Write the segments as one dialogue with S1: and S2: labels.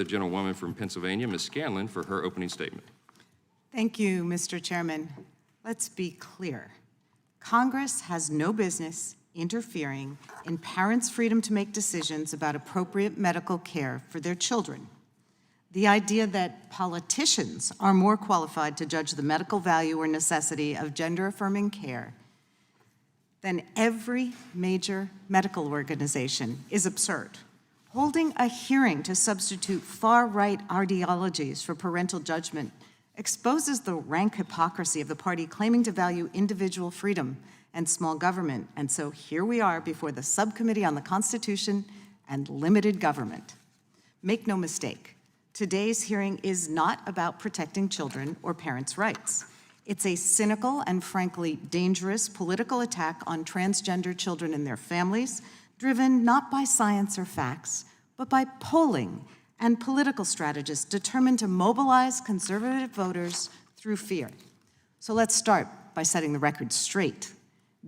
S1: The gentlewoman from Pennsylvania, Ms. Scanlon, for her opening statement.
S2: Thank you, Mr. Chairman. Let's be clear. Congress has no business interfering in parents' freedom to make decisions about appropriate medical care for their children. The idea that politicians are more qualified to judge the medical value or necessity of gender-affirming care than every major medical organization is absurd. Holding a hearing to substitute far-right ideologies for parental judgment exposes the rank hypocrisy of the party claiming to value individual freedom and small government. And so here we are before the Subcommittee on the Constitution and Limited Government. Make no mistake, today's hearing is not about protecting children or parents' rights. It's a cynical and frankly dangerous political attack on transgender children and their families, driven not by science or facts, but by polling and political strategists determined to mobilize conservative voters through fear. So let's start by setting the record straight.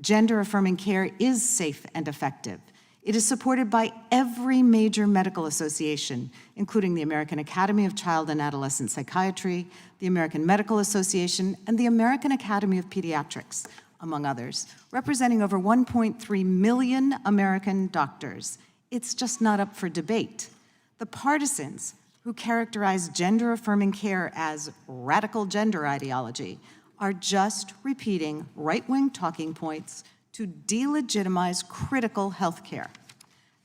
S2: Gender-affirming care is safe and effective. It is supported by every major medical association, including the American Academy of Child and Adolescent Psychiatry, the American Medical Association, and the American Academy of Pediatrics, among others, representing over 1.3 million American doctors. It's just not up for debate. The partisans who characterize gender-affirming care as radical gender ideology are just repeating right-wing talking points to delegitimize critical health care.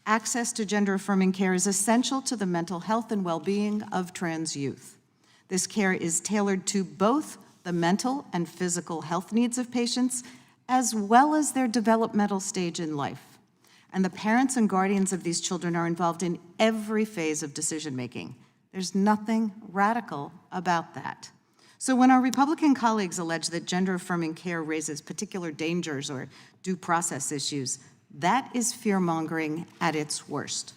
S2: Access to gender-affirming care is essential to the mental health and well-being of trans youth. This care is tailored to both the mental and physical health needs of patients, as well as their developmental stage in life. And the parents and guardians of these children are involved in every phase of decision-making. There's nothing radical about that. So when our Republican colleagues allege that gender-affirming care raises particular dangers or due process issues, that is fear-mongering at its worst,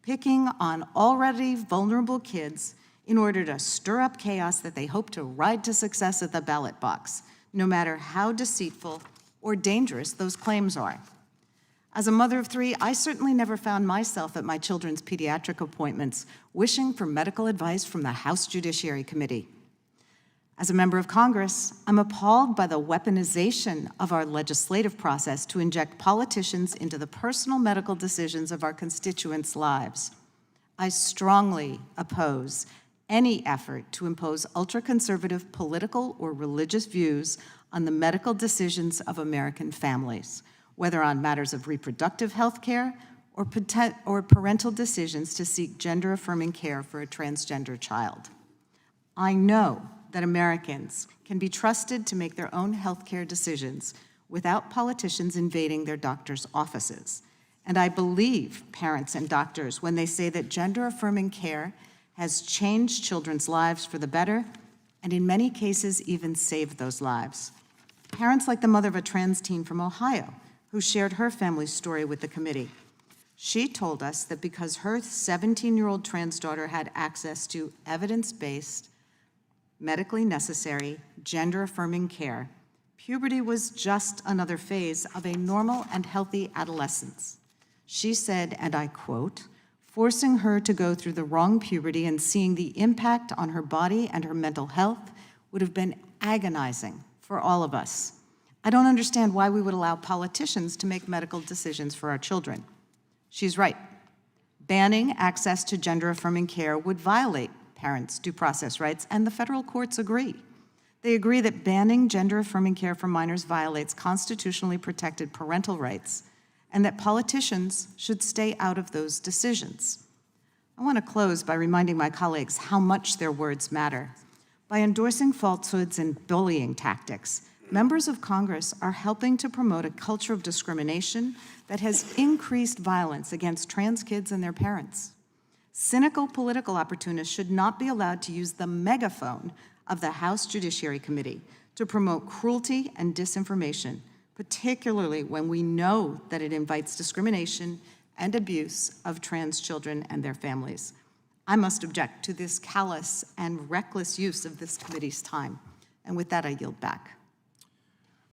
S2: picking on already vulnerable kids in order to stir up chaos that they hope to ride to success at the ballot box, no matter how deceitful or dangerous those claims are. As a mother of three, I certainly never found myself at my children's pediatric appointments wishing for medical advice from the House Judiciary Committee. As a member of Congress, I'm appalled by the weaponization of our legislative process to inject politicians into the personal medical decisions of our constituents' lives. I strongly oppose any effort to impose ultra-conservative political or religious views on the medical decisions of American families, whether on matters of reproductive health care or parental decisions to seek gender-affirming care for a transgender child. I know that Americans can be trusted to make their own health care decisions without politicians invading their doctors' offices. And I believe parents and doctors when they say that gender-affirming care has changed children's lives for the better, and in many cases even saved those lives. Parents like the mother of a trans teen from Ohio, who shared her family's story with the committee. She told us that because her 17-year-old trans daughter had access to evidence-based, medically necessary, gender-affirming care, puberty was just another phase of a normal and healthy adolescence. She said, and I quote, "Forcing her to go through the wrong puberty and seeing the impact on her body and her mental health would have been agonizing for all of us. I don't understand why we would allow politicians to make medical decisions for our children." She's right. Banning access to gender-affirming care would violate parents' due process rights, and the federal courts agree. They agree that banning gender-affirming care for minors violates constitutionally protected parental rights, and that politicians should stay out of those decisions. I want to close by reminding my colleagues how much their words matter. By endorsing falsehoods and bullying tactics, members of Congress are helping to promote a culture of discrimination that has increased violence against trans kids and their parents. Cynical political opportunists should not be allowed to use the megaphone of the House Judiciary Committee to promote cruelty and disinformation, particularly when we know that it invites discrimination and abuse of trans children and their families. I must object to this callous and reckless use of this committee's time. And with that, I yield back.